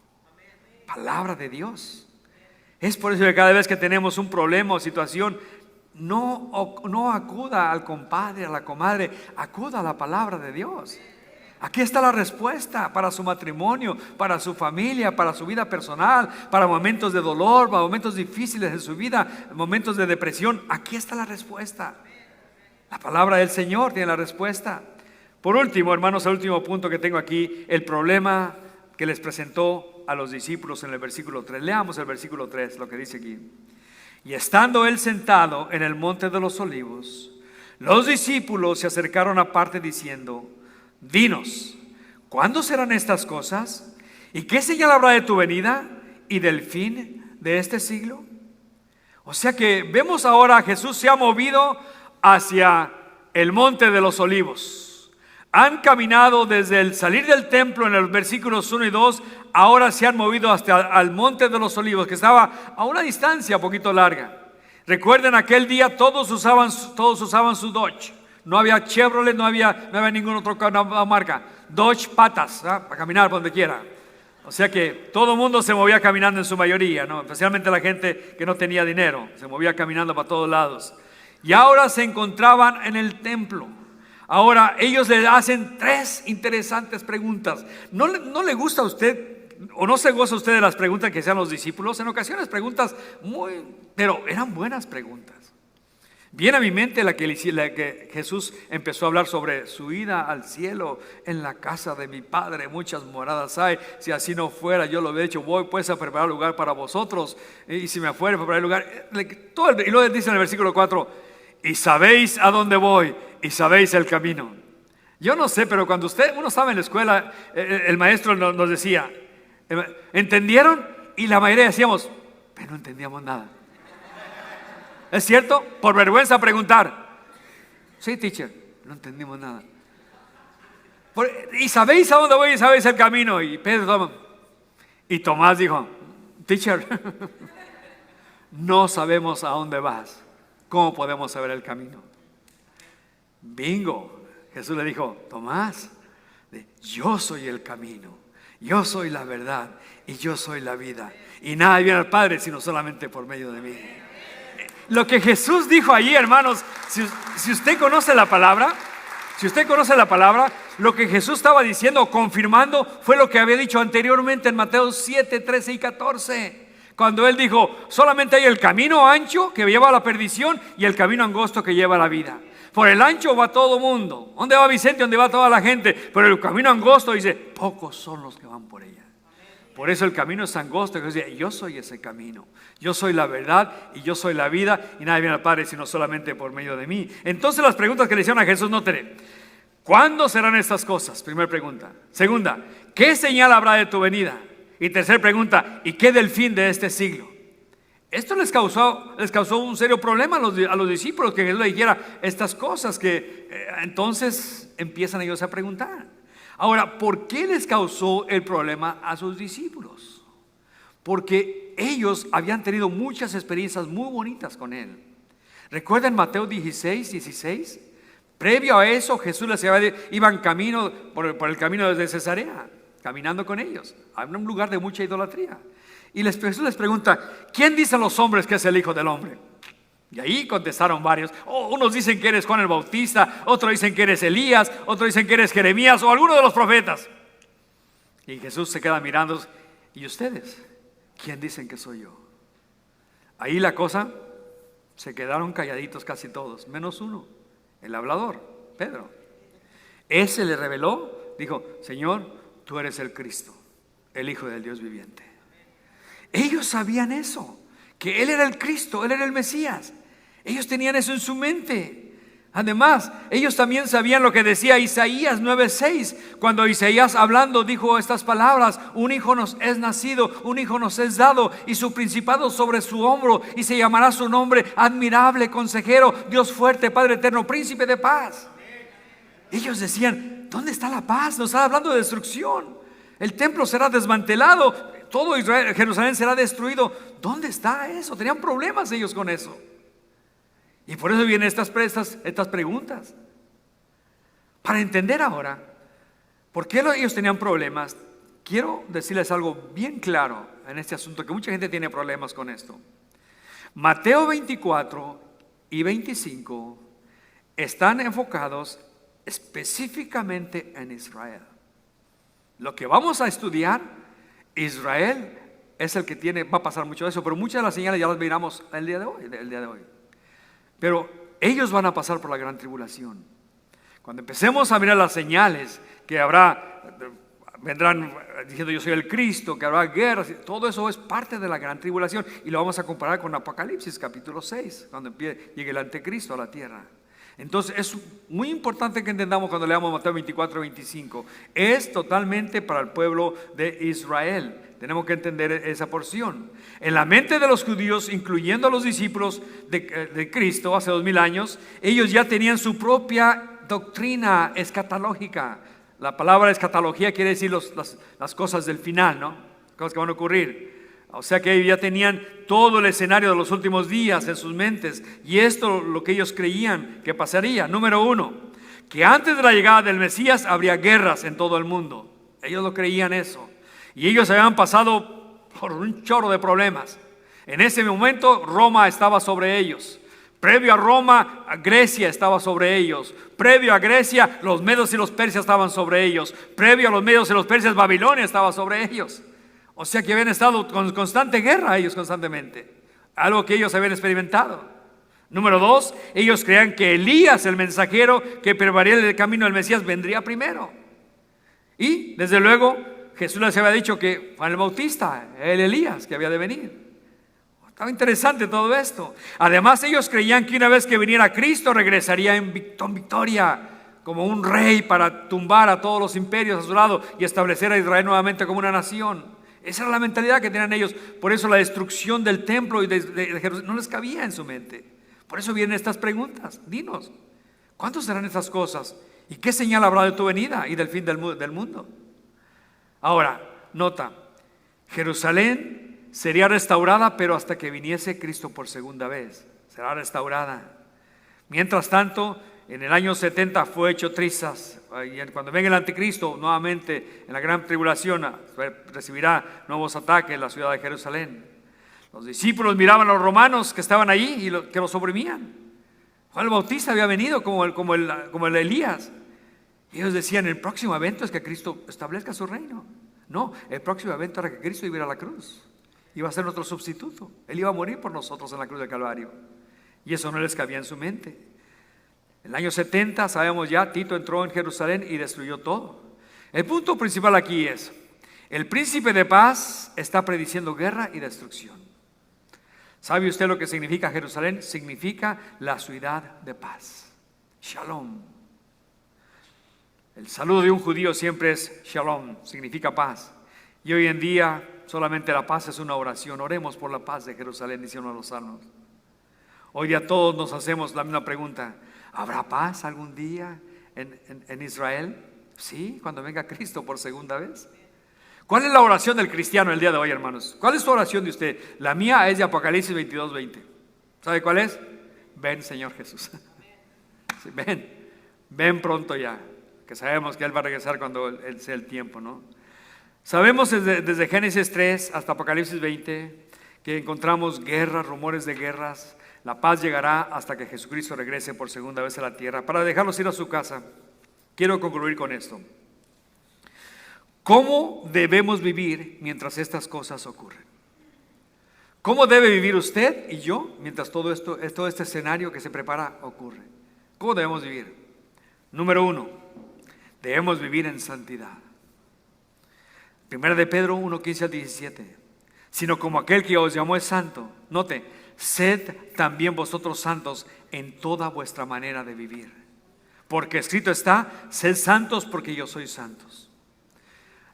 Palabra de Dios. Es por eso que cada vez que tenemos un problema o situación, no acuda al compadre, a la comadre, acuda a la palabra de Dios. Aquí está la respuesta para su matrimonio, para su familia, para su vida personal, para momentos de dolor, para momentos difíciles en su vida, momentos de depresión. Aquí está la respuesta. La palabra del Señor tiene la respuesta. Por último, hermanos, el último punto que tengo aquí, el problema que les presentó a los discípulos en el versículo 3. Leamos el versículo 3, lo que dice aquí. Y estando él sentado en el monte de los olivos, los discípulos se acercaron aparte diciendo: dinos, ¿cuándo serán estas cosas? ¿Y qué señal habrá de tu venida y del fin de este siglo? O sea que vemos ahora a Jesús se ha movido hacia el monte de los olivos. Han caminado desde el salir del templo en los versículos 1 y 2, ahora se han movido hasta el monte de los olivos, que estaba a una distancia un poquito larga. Recuerden, aquel día todos usaban su Dodge. No había Chevrolet, no había ningún otro marca. Dodge patas, para caminar por donde quiera. O sea que todo el mundo se movía caminando en su mayoría, ¿no? Especialmente la gente que no tenía dinero, se movía caminando para todos lados. Y ahora se encontraban en el templo. Ahora ellos le hacen 3 interesantes preguntas. ¿No le gusta a usted o no se goza usted de las preguntas que hacían los discípulos? En ocasiones preguntas pero eran buenas preguntas. Viene a mi mente la que Jesús empezó a hablar sobre su ida al cielo. En la casa de mi Padre muchas moradas hay. Si así no fuera, yo lo hubiera dicho, voy pues a preparar lugar para vosotros. Y si me fuera a preparar lugar. Y luego dice en el versículo 4, y sabéis a dónde voy, y sabéis el camino. Yo no sé, pero cuando uno estaba en la escuela, el maestro nos decía, ¿entendieron? Y la mayoría decíamos, pero no entendíamos nada. ¿Es cierto? Por vergüenza preguntar. Sí, teacher, no entendimos nada. ¿Y sabéis a dónde voy y sabéis el camino? Y Pedro y Tomás dijo, teacher, no sabemos a dónde vas. ¿Cómo podemos saber el camino? Bingo. Jesús le dijo, Tomás, yo soy el camino, yo soy la verdad y yo soy la vida. Y nada viene al Padre sino solamente por medio de mí. Lo que Jesús dijo allí, hermanos, si usted conoce la palabra, lo que Jesús estaba diciendo, confirmando, fue lo que había dicho anteriormente en Mateo 7, 13 y 14. Cuando Él dijo, solamente hay el camino ancho que lleva a la perdición y el camino angosto que lleva a la vida. Por el ancho va todo mundo. ¿Dónde va Vicente? ¿Dónde va toda la gente? Pero el camino angosto dice, pocos son los que van por ella. Por eso el camino es angosto, que dice, yo soy ese camino, yo soy la verdad y yo soy la vida, y nadie viene al Padre sino solamente por medio de mí. Entonces las preguntas que le hicieron a Jesús, noten, ¿cuándo serán estas cosas? Primera pregunta. Segunda, ¿qué señal habrá de tu venida? Y tercera pregunta, ¿y qué del fin de este siglo? Esto les causó un serio problema a los discípulos, que Jesús le dijera estas cosas, que entonces empiezan ellos a preguntar. Ahora, ¿por qué les causó el problema a sus discípulos? Porque ellos habían tenido muchas experiencias muy bonitas con Él. ¿Recuerdan Mateo 16? Previo a eso, Jesús iba en camino por el camino desde Cesarea, caminando con ellos, a un lugar de mucha idolatría. Y Jesús les pregunta, ¿quién dicen los hombres que es el Hijo del Hombre? Y ahí contestaron varios. Unos dicen que eres Juan el Bautista, otros dicen que eres Elías, otros dicen que eres Jeremías o alguno de los profetas. Y Jesús se queda mirando, ¿y ustedes? ¿Quién dicen que soy yo? Ahí la cosa, se quedaron calladitos casi todos, menos uno, el hablador, Pedro. Ese le reveló, dijo, Señor, tú eres el Cristo, el Hijo del Dios viviente. Ellos sabían eso, que Él era el Cristo, Él era el Mesías. Ellos tenían eso en su mente. Además, ellos también sabían lo que decía Isaías 9:6. Cuando Isaías hablando dijo estas palabras, un hijo nos es nacido, un hijo nos es dado, y su principado sobre su hombro, y se llamará su nombre admirable, consejero, Dios fuerte, Padre eterno, príncipe de paz. Ellos decían, ¿dónde está la paz? Nos está hablando de destrucción. El templo será desmantelado, todo Israel, Jerusalén será destruido. ¿Dónde está eso? Tenían problemas ellos con eso. Y por eso vienen estas preguntas. Para entender ahora por qué ellos tenían problemas, quiero decirles algo bien claro en este asunto, que mucha gente tiene problemas con esto. Mateo 24 y 25 están enfocados específicamente en Israel. Lo que vamos a estudiar, Israel es el que va a pasar mucho de eso, pero muchas de las señales ya las miramos el día de hoy. Pero ellos van a pasar por la gran tribulación. Cuando empecemos a mirar las señales que vendrán diciendo yo soy el Cristo, que habrá guerras, todo eso es parte de la gran tribulación, y lo vamos a comparar con Apocalipsis capítulo 6, cuando llegue el anticristo a la tierra. Entonces es muy importante que entendamos cuando leamos Mateo 24 y 25. Es totalmente para el pueblo de Israel. Tenemos que entender esa porción. En la mente de los judíos, incluyendo a los discípulos de Cristo hace 2000 años, ellos ya tenían su propia doctrina escatológica. La palabra escatología quiere decir las cosas del final, ¿no? Cosas que van a ocurrir. O sea que ellos ya tenían todo el escenario de los últimos días en sus mentes. Y esto lo que ellos creían que pasaría. Número 1, que antes de la llegada del Mesías habría guerras en todo el mundo. Ellos lo creían eso. Y ellos habían pasado por un chorro de problemas. En ese momento Roma estaba sobre ellos. Previo a Roma, Grecia estaba sobre ellos. Previo a Grecia, los medos y los persas estaban sobre ellos. Previo a los medos y los persas, Babilonia estaba sobre ellos. O sea que habían estado con constante guerra ellos constantemente. Algo que ellos habían experimentado. Número 2, ellos creían que Elías, el mensajero que prepararía el camino del Mesías, vendría primero. Y desde luego Jesús les había dicho que Juan el Bautista, el Elías, que había de venir. Estaba interesante todo esto. Además ellos creían que una vez que viniera Cristo regresaría en victoria como un rey para tumbar a todos los imperios a su lado y establecer a Israel nuevamente como una nación. Esa era la mentalidad que tenían ellos. Por eso la destrucción del templo y de Jerusalén no les cabía en su mente. Por eso vienen estas preguntas. Dinos, ¿cuántos serán estas cosas? ¿Y qué señal habrá de tu venida y del fin del mundo? Ahora, nota, Jerusalén sería restaurada, pero hasta que viniese Cristo por segunda vez. Será restaurada. Mientras tanto, en el año 70 fue hecho trizas. Cuando venga el anticristo, nuevamente en la gran tribulación, recibirá nuevos ataques en la ciudad de Jerusalén. Los discípulos miraban a los romanos que estaban allí y que los oprimían. Juan el Bautista había venido como el Elías. Y ellos decían, el próximo evento es que Cristo establezca su reino. No, el próximo evento era que Cristo iba a ir a la cruz. Iba a ser nuestro sustituto. Él iba a morir por nosotros en la cruz del Calvario. Y eso no les cabía en su mente. En el año 70, sabemos ya, Tito entró en Jerusalén y destruyó todo. El punto principal aquí es, el príncipe de paz está prediciendo guerra y destrucción. ¿Sabe usted lo que significa Jerusalén? Significa la ciudad de paz. Shalom. El saludo de un judío siempre es shalom, significa paz. Y hoy en día solamente la paz es una oración. Oremos por la paz de Jerusalén, dice uno de los salmos. Hoy día todos nos hacemos la misma pregunta. ¿Habrá paz algún día en Israel? Sí, cuando venga Cristo por segunda vez. ¿Cuál es la oración del cristiano el día de hoy, hermanos? ¿Cuál es su oración de usted? La mía es de Apocalipsis 22:20. ¿Sabe cuál es? Ven, Señor Jesús. Sí, ven pronto ya. Que sabemos que Él va a regresar cuando Él sea el tiempo, ¿no? Sabemos desde Génesis 3 hasta Apocalipsis 20 que encontramos guerras, rumores de guerras. La paz llegará hasta que Jesucristo regrese por segunda vez a la tierra para dejarlos ir a su casa. Quiero concluir con esto. ¿Cómo debemos vivir mientras estas cosas ocurren? ¿Cómo debe vivir usted y yo mientras todo este escenario que se prepara ocurre? ¿Cómo debemos vivir? Número 1, debemos vivir en santidad. Primera de Pedro 1:15 al 17. Sino como aquel que os llamó es santo. Note, sed también vosotros santos en toda vuestra manera de vivir. Porque escrito está, sed santos porque yo soy santos.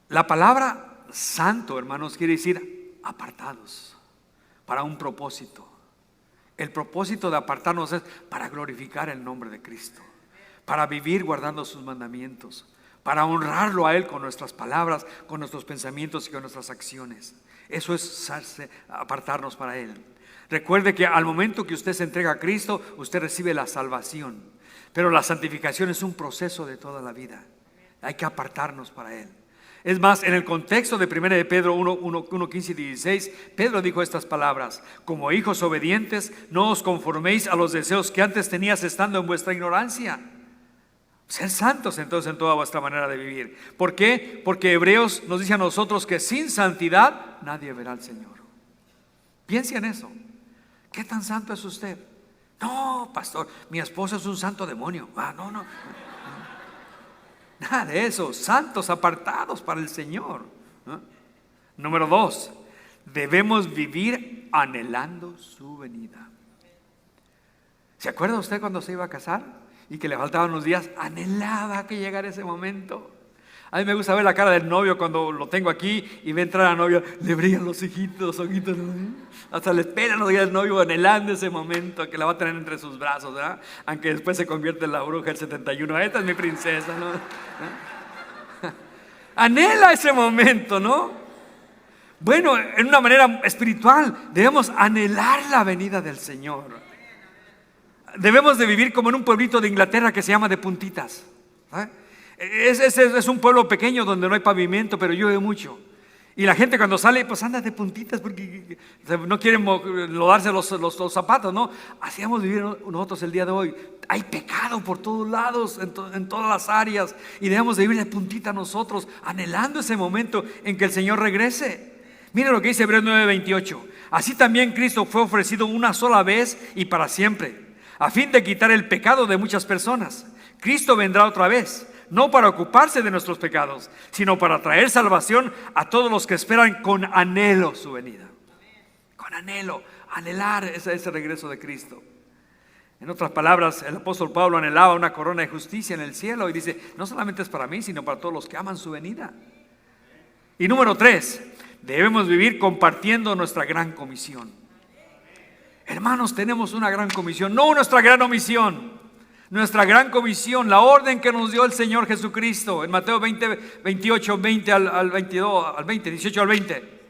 La palabra santo, hermanos, quiere decir apartados para un propósito. El propósito de apartarnos es para glorificar el nombre de Cristo, para vivir guardando sus mandamientos, para honrarlo a Él con nuestras palabras, con nuestros pensamientos y con nuestras acciones. Eso es apartarnos para Él. Recuerde que al momento que usted se entrega a Cristo, usted recibe la salvación. Pero la santificación es un proceso de toda la vida. Hay que apartarnos para Él. Es más, en el contexto de 1 de Pedro 1:15 y 16, Pedro dijo estas palabras: como hijos obedientes, no os conforméis a los deseos que antes tenías estando en vuestra ignorancia. Sed santos entonces en toda vuestra manera de vivir. ¿Por qué? Porque Hebreos nos dice a nosotros que sin santidad nadie verá al Señor. Piense en eso. ¿Qué tan santo es usted? No, pastor, mi esposo es un santo demonio. No. Nada de eso. Santos apartados para el Señor. Número 2, debemos vivir anhelando su venida. ¿Se acuerda usted cuando se iba a casar y que le faltaban unos días? Anhelaba que llegara ese momento. A mí me gusta ver la cara del novio cuando lo tengo aquí y ve entrar a la novia, le brillan los ojitos, ¿no? Hasta le esperan los días del novio anhelando ese momento que la va a tener entre sus brazos, ¿verdad? Aunque después se convierte en la bruja del 71. Esta es mi princesa, ¿no? Anhela ese momento, ¿no? Bueno, en una manera espiritual debemos anhelar la venida del Señor. Debemos de vivir como en un pueblito de Inglaterra que se llama de puntitas. Es un pueblo pequeño donde no hay pavimento, pero llueve mucho. Y la gente cuando sale, pues anda de puntitas porque no quieren lodarse los zapatos, ¿no? Así vamos a vivir nosotros el día de hoy. Hay pecado por todos lados, en todas las áreas. Y debemos de vivir de puntita nosotros, anhelando ese momento en que el Señor regrese. Mira lo que dice Hebreos 9:28. Así también Cristo fue ofrecido una sola vez y para siempre, a fin de quitar el pecado de muchas personas. Cristo vendrá otra vez, no para ocuparse de nuestros pecados, sino para traer salvación a todos los que esperan con anhelo su venida. Con anhelo, anhelar ese regreso de Cristo. En otras palabras, el apóstol Pablo anhelaba una corona de justicia en el cielo y dice, no solamente es para mí, sino para todos los que aman su venida. Y número 3, debemos vivir compartiendo nuestra gran comisión. Hermanos, tenemos una gran comisión, no nuestra gran omisión. Nuestra gran comisión, la orden que nos dio el Señor Jesucristo en Mateo 28, 20 al 22, al 20, 18 al 20.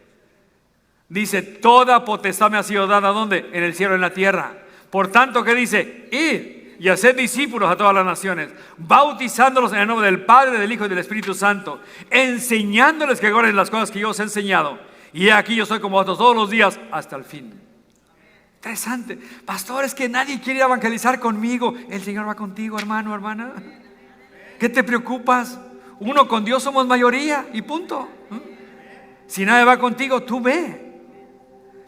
Dice, toda potestad me ha sido dada, ¿dónde? En el cielo y en la tierra. Por tanto, ¿qué dice? Id y haced discípulos a todas las naciones, bautizándolos en el nombre del Padre, del Hijo y del Espíritu Santo, enseñándoles que guarden las cosas que yo os he enseñado. Y he aquí yo estoy con vosotros todos los días hasta el fin. Interesante. Pastor, es que nadie quiere evangelizar conmigo. El Señor va contigo, hermano, hermana. ¿Qué te preocupas? Uno con Dios somos mayoría y punto. Si nadie va contigo, tú ve.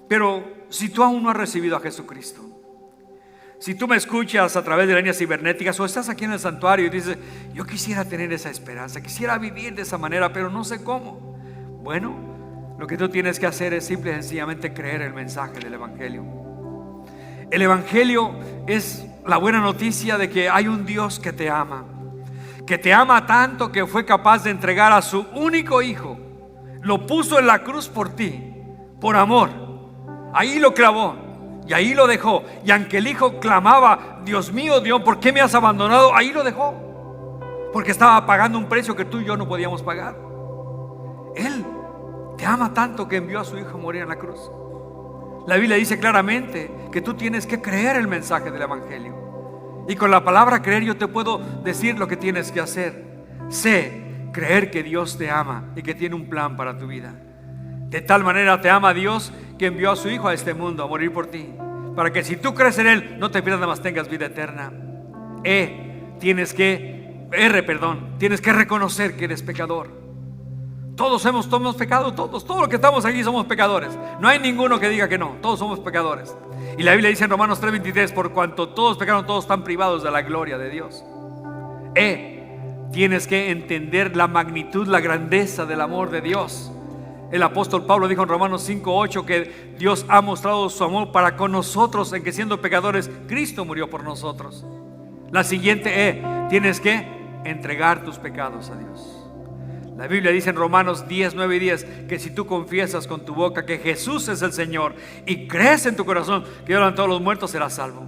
Pero si tú aún no has recibido a Jesucristo, si tú me escuchas a través de las líneas cibernéticas o estás aquí en el santuario y dices, yo quisiera tener esa esperanza, quisiera vivir de esa manera, pero no sé cómo. Bueno, lo que tú tienes que hacer es simple y sencillamente creer el mensaje del Evangelio. El Evangelio es la buena noticia de que hay un Dios que te ama tanto que fue capaz de entregar a su único hijo, lo puso en la cruz por ti, por amor. Ahí lo clavó y ahí lo dejó. Y aunque el hijo clamaba, Dios, Dios, ¿por qué me has abandonado? Ahí lo dejó, porque estaba pagando un precio que tú y yo no podíamos pagar. Él te ama tanto que envió a su hijo a morir en la cruz. La Biblia dice claramente que tú tienes que creer el mensaje del Evangelio. Y con la palabra creer yo te puedo decir lo que tienes que hacer. Creer que Dios te ama y que tiene un plan para tu vida. De tal manera te ama Dios que envió a su Hijo a este mundo a morir por ti, para que si tú crees en Él no te pierdas, más tengas vida eterna. Tienes que reconocer que eres pecador. Todos hemos pecado, todos los que estamos aquí somos pecadores. No hay ninguno que diga que no, todos somos pecadores. Y la Biblia dice en Romanos 3:23, por cuanto todos pecaron, todos están privados de la gloria de Dios. Tienes que entender la magnitud, la grandeza del amor de Dios. El apóstol Pablo dijo en Romanos 5:8 que Dios ha mostrado su amor para con nosotros, en que siendo pecadores, Cristo murió por nosotros. La siguiente, tienes que entregar tus pecados a Dios. La Biblia dice en Romanos 10, 9 y 10 que si tú confiesas con tu boca que Jesús es el Señor y crees en tu corazón que Dios levantó a los muertos, serás salvo.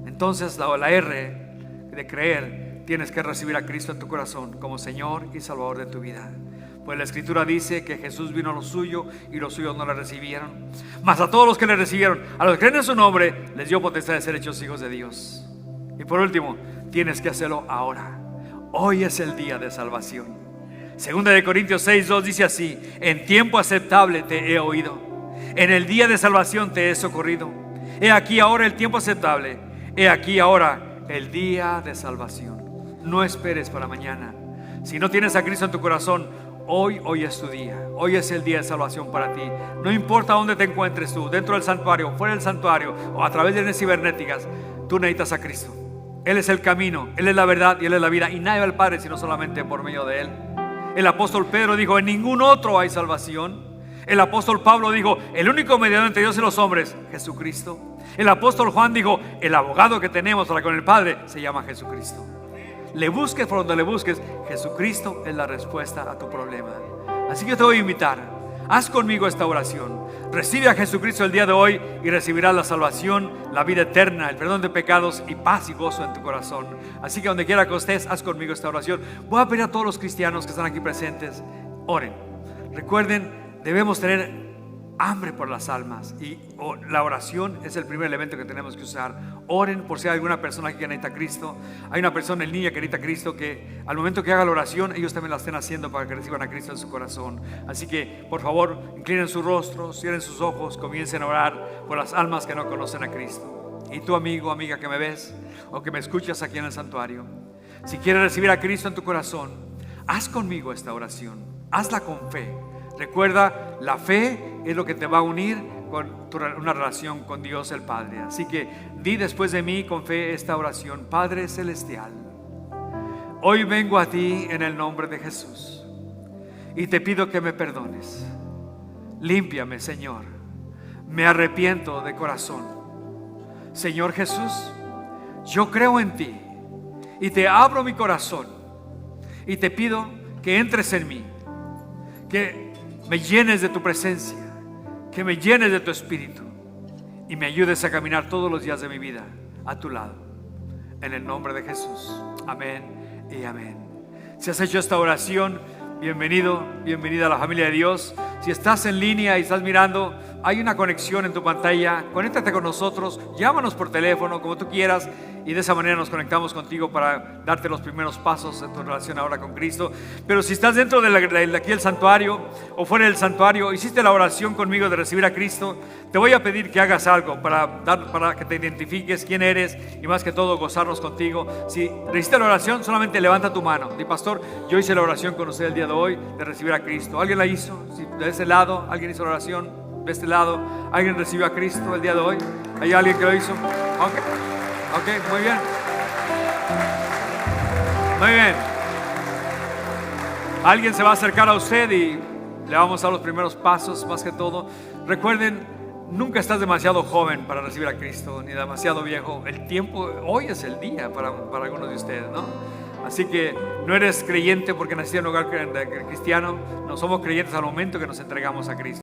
Entonces la R de creer, tienes que recibir a Cristo en tu corazón como Señor y Salvador de tu vida. Pues la Escritura dice que Jesús vino a lo suyo y los suyos no le recibieron. Mas a todos los que le recibieron, a los que creen en su nombre, les dio potestad de ser hechos hijos de Dios. Y por último, tienes que hacerlo ahora. Hoy es el día de salvación. Segunda de Corintios 6:2 dice así: en tiempo aceptable te he oído, en el día de salvación te he socorrido. He aquí ahora el tiempo aceptable, he aquí ahora el día de salvación. No esperes para mañana. Si no tienes a Cristo en tu corazón, hoy es tu día. Hoy es el día de salvación para ti. No importa dónde te encuentres tú, dentro del santuario, fuera del santuario o a través de redes cibernéticas, tú necesitas a Cristo. Él es el camino, Él es la verdad y Él es la vida, y nadie va al Padre sino solamente por medio de Él. El apóstol Pedro dijo: en ningún otro hay salvación. El apóstol Pablo dijo: el único mediador entre Dios y los hombres, Jesucristo. El apóstol Juan dijo: el abogado que tenemos para con el Padre se llama Jesucristo. Le busques por donde le busques, Jesucristo es la respuesta a tu problema. Así que te voy a invitar, haz conmigo esta oración. Recibe a Jesucristo el día de hoy y recibirás la salvación, la vida eterna, el perdón de pecados y paz y gozo en tu corazón. Así que donde quiera que estés, haz conmigo esta oración. Voy a pedir a todos los cristianos que están aquí presentes, oren. Recuerden, debemos tener hambre por las almas, y la oración es el primer elemento que tenemos que usar. Oren por si hay alguna persona aquí que necesita a Cristo. Hay una persona en línea que necesita a Cristo, que al momento que haga la oración ellos también la estén haciendo para que reciban a Cristo en su corazón. Así que por favor, inclinen sus rostros, cierren sus ojos, comiencen a orar por las almas que no conocen a Cristo. Y tú, amigo, amiga que me ves o que me escuchas aquí en el santuario, si quieres recibir a Cristo en tu corazón, haz conmigo esta oración, hazla con fe. Recuerda, la fe es lo que te va a unir con una relación con Dios el Padre. Así que di después de mí con fe esta oración: Padre Celestial, hoy vengo a ti en el nombre de Jesús y te pido que me perdones. Límpiame, Señor, me arrepiento de corazón. Señor Jesús, yo creo en ti y te abro mi corazón y te pido que entres en mí, que me llenes de tu presencia, que me llenes de tu espíritu y me ayudes a caminar todos los días de mi vida a tu lado. En el nombre de Jesús. Amén y amén. Si has hecho esta oración, bienvenido, bienvenida a la familia de Dios. Si estás en línea y estás mirando, hay una conexión en tu pantalla. Conéctate con nosotros, llámanos por teléfono, como tú quieras, y de esa manera nos conectamos contigo para darte los primeros pasos en tu relación ahora con Cristo. Pero si estás dentro de aquí el santuario o fuera del santuario, hiciste la oración conmigo de recibir a Cristo, te voy a pedir que hagas algo para que te identifiques quién eres y más que todo gozarnos contigo. Si hiciste la oración, solamente levanta tu mano. Di: pastor, yo hice la oración con usted el día de hoy de recibir a Cristo. ¿Alguien la hizo? Si de ese lado alguien hizo la oración, de este lado alguien recibió a Cristo el día de hoy. ¿Hay alguien que lo hizo? Ok, muy bien. Muy bien. Alguien se va a acercar a usted y le vamos a dar los primeros pasos. Más que todo, recuerden, nunca estás demasiado joven para recibir a Cristo, ni demasiado viejo. El tiempo, hoy es el día para algunos de ustedes, ¿no? Así que no eres creyente porque naciste en un hogar cristiano. No somos creyentes al momento que nos entregamos a Cristo.